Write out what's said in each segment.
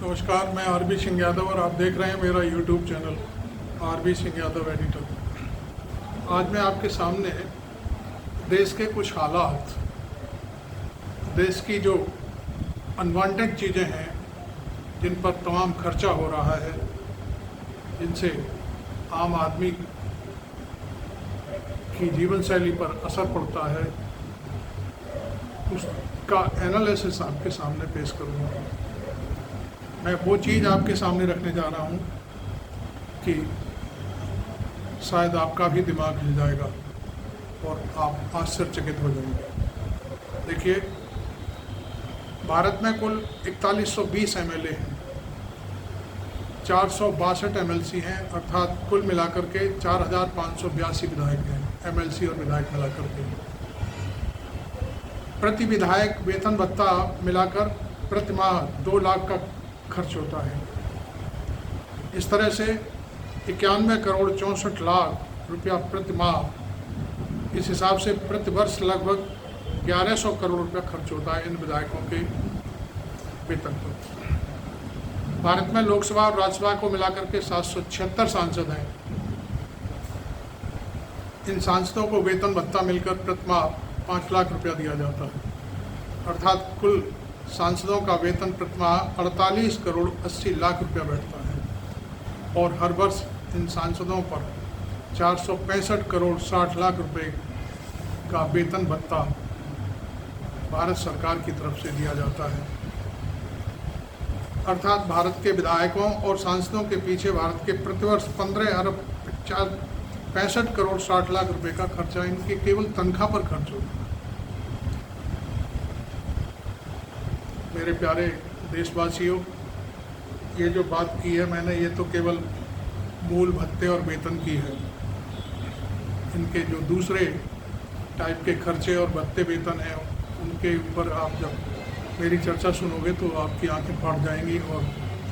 नमस्कार, मैं आरबी सिंह यादव और आप देख रहे हैं मेरा YouTube channel RB Singh Yadav editor. आज मैं आपके सामने देश के कुछ हालात, देश की जो अनवांटेड चीज़ें हैं जिन पर तमाम खर्चा हो रहा है, जिनसे आम आदमी की जीवन शैली पर असर पड़ता है, उसका एनालिसिस आपके सामने पेश करूँगा। मैं वो चीज़ आपके सामने रखने जा रहा हूँ कि शायद आपका भी दिमाग हिल जाएगा और आप आश्चर्यचकित हो जाएंगे। देखिए, भारत में कुल 4120 एमएलए हैं, 462 एमएलसी हैं, अर्थात कुल मिलाकर के 4582 विधायक हैं, एमएलसी और विधायक मिलाकर के। प्रति विधायक वेतन भत्ता मिलाकर प्रति माह 2 लाख का खर्च होता है। इस तरह से 91 करोड़ 64 लाख रुपया प्रति माह, इस हिसाब से प्रति वर्ष लगभग 1100 करोड़ रुपया खर्च होता है इन विधायकों के वेतन पर। भारत में लोकसभा और राज्यसभा को मिलाकर के 776 सांसद हैं। इन सांसदों को वेतन भत्ता मिलकर प्रति माह 5 लाख रुपया दिया जाता है, अर्थात कुल सांसदों का वेतन प्रति माह 48 करोड़ 80 लाख रुपया बैठता है और हर वर्ष इन सांसदों पर 465 करोड़ 60 लाख रुपए का वेतन भत्ता भारत सरकार की तरफ से दिया जाता है। अर्थात भारत के विधायकों और सांसदों के पीछे भारत के प्रतिवर्ष 15 अरब 65 करोड़ 60 लाख रुपए का खर्चा इनके केवल तनख्वाह पर खर्च होता है। मेरे प्यारे देशवासियों, ये जो बात की है मैंने, ये तो केवल मूल भत्ते और वेतन की है। इनके जो दूसरे टाइप के खर्चे और भत्ते वेतन हैं, उनके ऊपर आप जब मेरी चर्चा सुनोगे तो आपकी आंखें फट जाएंगी और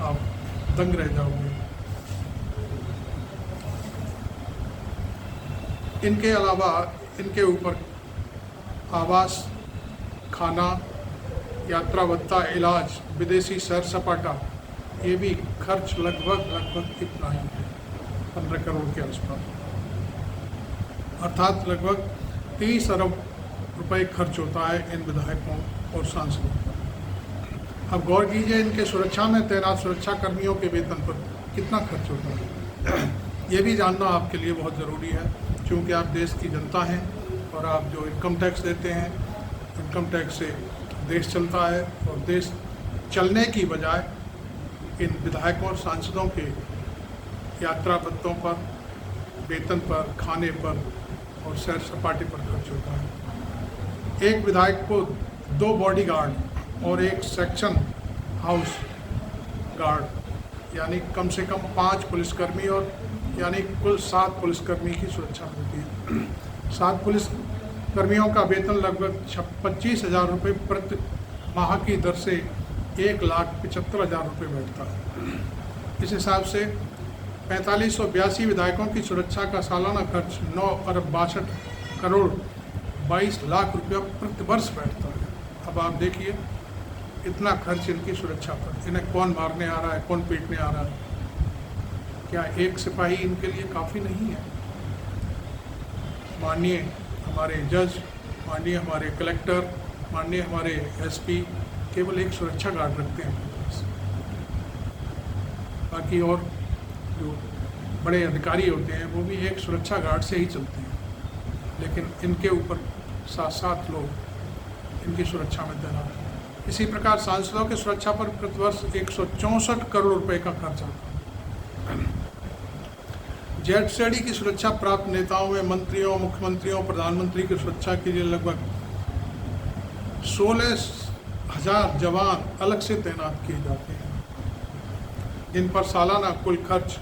आप दंग रह जाओगे। इनके अलावा इनके ऊपर आवास, खाना, यात्रा भत्ता, इलाज, विदेशी सैर सपाटा, ये भी खर्च लगभग इतना ही है, 15 करोड़ के आसपास, अर्थात लगभग 30 अरब रुपए खर्च होता है इन विधायकों और सांसदों पर। अब गौर कीजिए, इनके सुरक्षा में तैनात सुरक्षा कर्मियों के वेतन पर कितना खर्च होता है। ये भी जानना आपके लिए बहुत ज़रूरी है, क्योंकि आप देश की जनता हैं और आप जो इनकम टैक्स देते हैं, इनकम टैक्स से देश चलता है और देश चलने की बजाय इन विधायकों और सांसदों के यात्रा भत्तों पर, वेतन पर, खाने पर और सैर सपाटे पर खर्च होता है। एक विधायक को 2 बॉडीगार्ड और 1 सेक्शन हाउस गार्ड, यानी कम से कम 5 पुलिसकर्मी और यानी कुल 7 पुलिसकर्मी की सुरक्षा मिलती है। 7 पुलिस कर्मियों का वेतन लगभग 25,000 रुपये प्रति माह की दर से 1,75,000 रुपये बैठता है। इस हिसाब से 4582 विधायकों की सुरक्षा का सालाना खर्च 9 अरब 62 करोड़ 22 लाख रुपया प्रति वर्ष बैठता है। अब आप देखिए, इतना खर्च इनकी सुरक्षा पर, इन्हें कौन मारने आ रहा है, कौन पीटने आ रहा है। क्या एक सिपाही इनके लिए काफ़ी नहीं है? माननीय हमारे जज, माननीय हमारे कलेक्टर, माननीय हमारे एसपी केवल एक सुरक्षा गार्ड रखते हैं अपने पास। बाकी और जो बड़े अधिकारी होते हैं वो भी एक सुरक्षा गार्ड से ही चलते हैं, लेकिन इनके ऊपर 7 लोग इनकी सुरक्षा में तैनात हैं। इसी प्रकार सांसदों की सुरक्षा पर प्रतिवर्ष 164 करोड़ रुपए का खर्च आता है। जेड-सीडी की सुरक्षा प्राप्त नेताओं में मंत्रियों, मुख्यमंत्रियों, प्रधानमंत्री की सुरक्षा के लिए लगभग 16,000 जवान अलग से तैनात किए जाते हैं, जिन पर सालाना कुल खर्च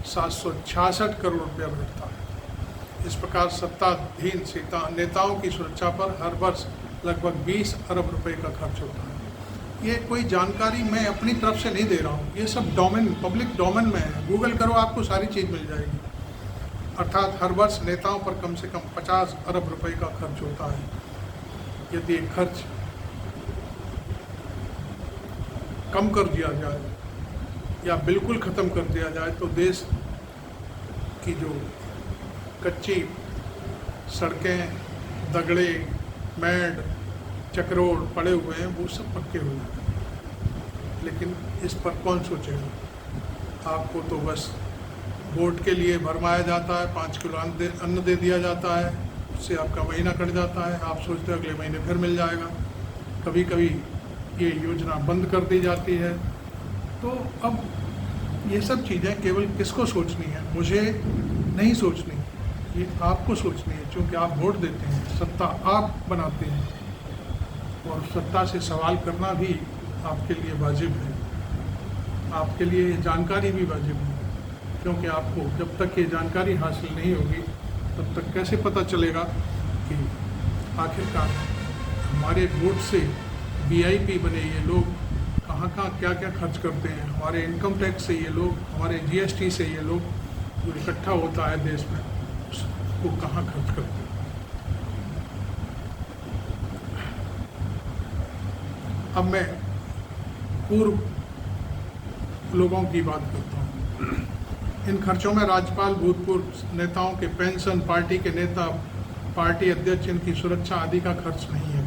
766 करोड़ रुपया बैठता है। इस प्रकार सत्ताधीन नेताओं की सुरक्षा पर हर वर्ष लगभग 20 अरब रुपए का खर्च होता है। ये कोई जानकारी मैं अपनी तरफ से नहीं दे रहा हूँ, ये सब डोमेन, पब्लिक डोमेन में है। गूगल करो, आपको सारी चीज़ मिल जाएगी। अर्थात हर वर्ष नेताओं पर कम से कम 50 अरब रुपए का खर्च होता है। यदि खर्च कम कर दिया जाए या बिल्कुल ख़त्म कर दिया जाए तो देश की जो कच्ची सड़कें, दगड़े, मैड, चक्रोड पड़े हुए हैं वो सब पक्के हो जाए। लेकिन इस पर कौन सोचेगा? आपको तो बस वोट के लिए भरमाया जाता है, 5 किलो अन्न दे दिया जाता है, उससे आपका महीना कट जाता है। आप सोचते हैं अगले महीने फिर मिल जाएगा। कभी कभी ये योजना बंद कर दी जाती है। तो अब ये सब चीज़ें केवल किसको सोचनी है? मुझे नहीं सोचनी, ये आपको सोचनी है, क्योंकि आप वोट देते हैं, सत्ता आप बनाते हैं और सत्ता से सवाल करना भी आपके लिए वाजिब है। आपके लिए ये जानकारी भी वाजिब है, क्योंकि आपको जब तक ये जानकारी हासिल नहीं होगी तब तक कैसे पता चलेगा कि आखिरकार हमारे वोट से वीआईपी बने ये लोग कहाँ क्या क्या खर्च करते हैं। हमारे इनकम टैक्स से ये लोग, हमारे जीएसटी से ये लोग जो इकट्ठा होता है देश में, उसको कहाँ खर्च करते हैं। अब मैं पूर्व लोगों की बात करता हूँ। इन खर्चों में राज्यपाल, भूतपूर्व नेताओं के पेंशन, पार्टी के नेता, पार्टी अध्यक्ष, इनकी सुरक्षा आदि का खर्च नहीं है।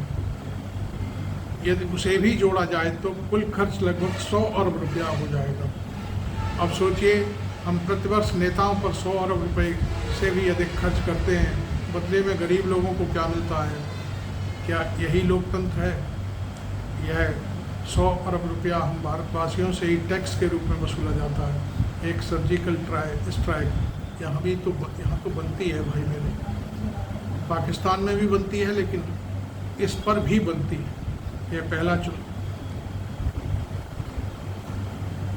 यदि उसे भी जोड़ा जाए तो कुल खर्च लगभग 100 अरब रुपया हो जाएगा। अब सोचिए, हम प्रतिवर्ष नेताओं पर 100 अरब रुपए से भी अधिक खर्च करते हैं, बदले में गरीब लोगों को क्या मिलता है? क्या यही लोकतंत्र है? यह 100 अरब रुपया हम भारतवासियों से ही टैक्स के रूप में वसूला जाता है। एक सर्जिकल स्ट्राइक यहाँ तो बनती है भाई मेरे, पाकिस्तान में भी बनती है, लेकिन इस पर भी बनती है। यह पहला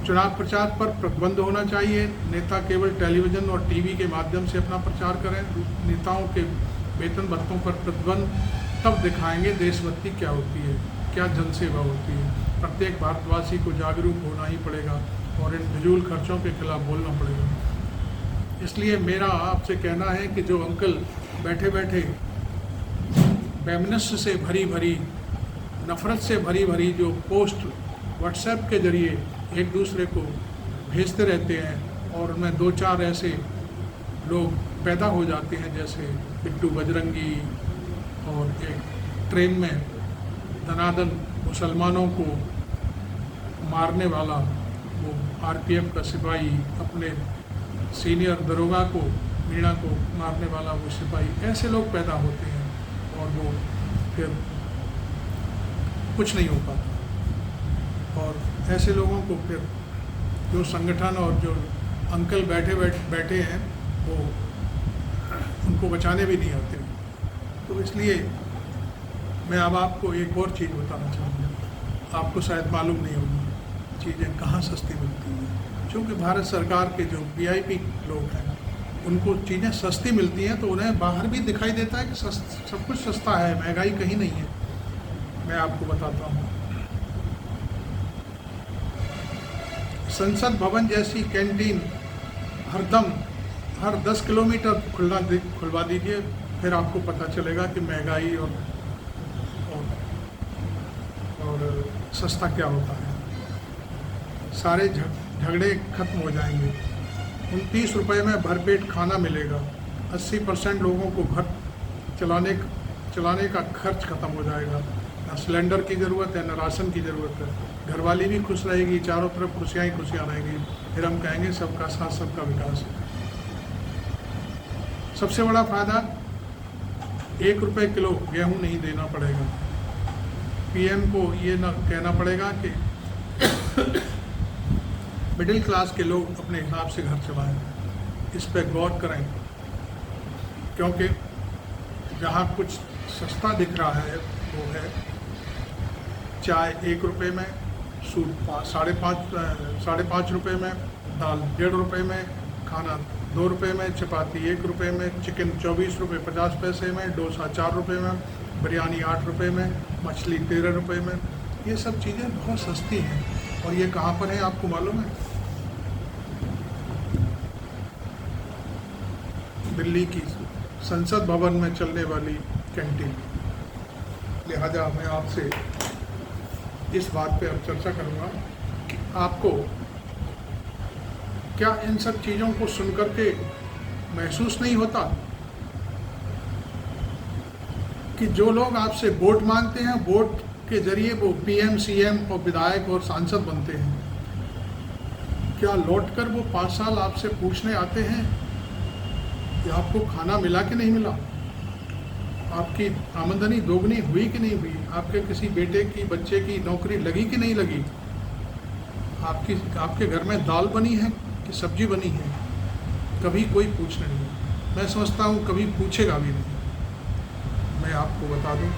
चुनाव प्रचार पर प्रतिबंध होना चाहिए। नेता केवल टेलीविज़न और टीवी के माध्यम से अपना प्रचार करें। नेताओं के वेतन भत्तों पर प्रतिबंध तब दिखाएंगे देशभक्ति क्या होती है, क्या जनसेवा होती है। प्रत्येक भारतवासी को जागरूक होना ही पड़ेगा और इन फिजूल खर्चों के खिलाफ बोलना पड़ेगा। इसलिए मेरा आपसे कहना है कि जो अंकल बैठे बैठे वैमनस्य से भरी भरी, नफ़रत से भरी भरी जो पोस्ट व्हाट्सएप के ज़रिए एक दूसरे को भेजते रहते हैं और उनमें 2-4 ऐसे लोग पैदा हो जाते हैं जैसे बिट्टू बजरंगी, और एक ट्रेन में धनाधन मुसलमानों को मारने वाला वो आरपीएफ का सिपाही, अपने सीनियर दरोगा को, मीणा को मारने वाला वो सिपाही, ऐसे लोग पैदा होते हैं और वो फिर कुछ नहीं हो पाता। और ऐसे लोगों को फिर जो संगठन और जो अंकल बैठे हैं वो उनको बचाने भी नहीं आते। तो इसलिए मैं अब आपको एक और चीज़ बताना चाहूँगा। आपको शायद मालूम नहीं होगी चीज़ें कहाँ सस्ती मिलती हैं। क्योंकि भारत सरकार के जो वीआईपी लोग हैं उनको चीज़ें सस्ती मिलती हैं, तो उन्हें बाहर भी दिखाई देता है कि सब कुछ सस्ता है, महंगाई कहीं नहीं है। मैं आपको बताता हूँ, संसद भवन जैसी कैंटीन हर 10 किलोमीटर खुलवा दीजिए, फिर आपको पता चलेगा कि महंगाई और सस्ता क्या होता है। सारे झगड़े खत्म हो जाएंगे। 29 रुपये में भरपेट खाना मिलेगा। 80% लोगों को घर चलाने का खर्च खत्म हो जाएगा। ना सिलेंडर की ज़रूरत है, ना राशन की ज़रूरत है। घरवाली भी खुश रहेगी, चारों तरफ खुशियाँ ही खुशियाँ रहेंगी। फिर हम कहेंगे सबका साथ सबका विकास है। सबसे बड़ा फ़ायदा, 1 रुपये किलो गेहूँ नहीं देना पड़ेगा। पीएम को ये ना कहना पड़ेगा कि मिडिल क्लास के लोग अपने हिसाब से घर चलाएं। इस पर गौर करें, क्योंकि जहाँ कुछ सस्ता दिख रहा है वो है चाय 1 रुपये में, सूट 5.5 रुपये में, दाल 1.5 रुपये में, खाना 2 रुपये में, चपाती 1 रुपये में, चिकन 24 रुपये 50 पैसे में, डोसा 4 रुपये में, बिरयानी 8 रुपये में, मछली 13 रुपये में। ये सब चीज़ें बहुत सस्ती हैं। और ये कहाँ पर है आपको मालूम है? दिल्ली की संसद भवन में चलने वाली कैंटीन। लिहाजा मैं आपसे इस बात पे अब चर्चा करूँगा कि आपको क्या इन सब चीज़ों को सुन कर के महसूस नहीं होता कि जो लोग आपसे वोट मांगते हैं, वोट के जरिए वो पीएम, सीएम और विधायक और सांसद बनते हैं, क्या लौटकर वो 5 साल आपसे पूछने आते हैं कि आपको खाना मिला कि नहीं मिला, आपकी आमदनी दोगुनी हुई कि नहीं हुई, आपके किसी बेटे की, बच्चे की नौकरी लगी कि नहीं लगी, आपके घर में दाल बनी है कि सब्जी बनी है? कभी कोई पूछने नहीं। मैं समझता हूँ कभी पूछेगा भी नहीं। मैं आपको बता दूँ,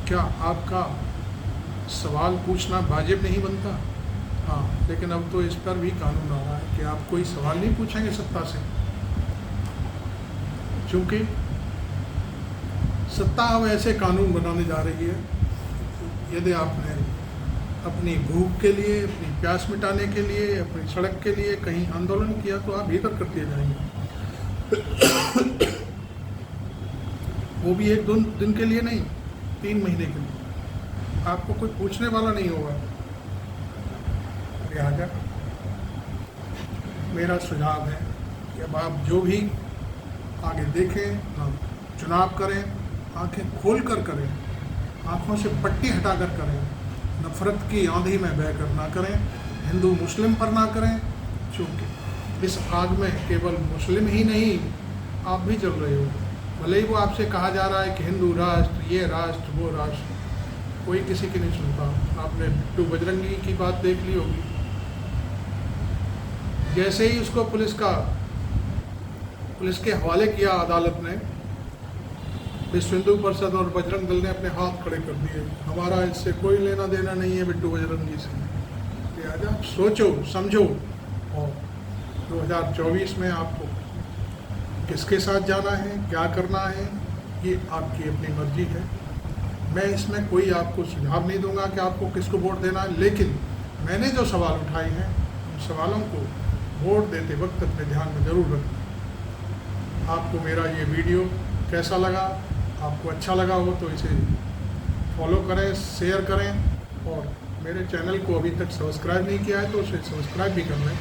क्या आपका सवाल पूछना वाजिब नहीं बनता? हाँ, लेकिन अब तो इस पर भी कानून आ रहा है कि आप कोई सवाल नहीं पूछेंगे सत्ता से, क्योंकि सत्ता अब ऐसे कानून बनाने जा रही है, यदि आपने अपनी भूख के लिए, अपनी प्यास मिटाने के लिए, अपनी सड़क के लिए कहीं आंदोलन किया तो आप भीतर कर दिए जाएंगे। वो भी 1-2 दिन के लिए नहीं, 3 महीने के लिए। आपको कोई पूछने वाला नहीं होगा। लिहाजा मेरा सुझाव है कि अब आप जो भी आगे देखें, चुनाव करें, आंखें खोल कर करें, आंखों से पट्टी हटाकर करें, नफरत की आंधी में बहकर ना करें, हिंदू मुस्लिम पर ना करें, क्योंकि इस आग में केवल मुस्लिम ही नहीं, आप भी जल रहे हो। भले ही वो आपसे कहा जा रहा है कि हिंदू राष्ट्र, ये राष्ट्र, वो राष्ट्र, कोई किसी की नहीं सुनता। आपने बिट्टू बजरंगी की बात देख ली होगी, जैसे ही उसको पुलिस के हवाले किया अदालत ने, विश्व हिंदू परिषद और बजरंग दल ने अपने हाथ खड़े कर दिए। हमारा इससे कोई लेना देना नहीं है बिट्टू बजरंगी से। लिहाजा आप सोचो, समझो, और 2024 में आपको किसके साथ जाना है, क्या करना है, ये आपकी अपनी मर्जी है। मैं इसमें कोई आपको सुझाव नहीं दूंगा कि आपको किसको वोट देना है, लेकिन मैंने जो सवाल उठाए हैं, उन सवालों को वोट देते वक्त अपने ध्यान में ज़रूर रखना। आपको मेरा ये वीडियो कैसा लगा? आपको अच्छा लगा हो तो इसे फॉलो करें, शेयर करें, और मेरे चैनल को अभी तक सब्सक्राइब नहीं किया है तो उसे सब्सक्राइब भी कर लें,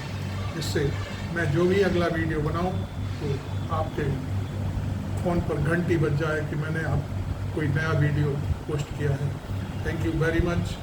जिससे मैं जो भी अगला वीडियो बनाऊं तो आपके फ़ोन पर घंटी बज जाए कि मैंने आप कोई नया वीडियो पोस्ट किया है। Thank you very much.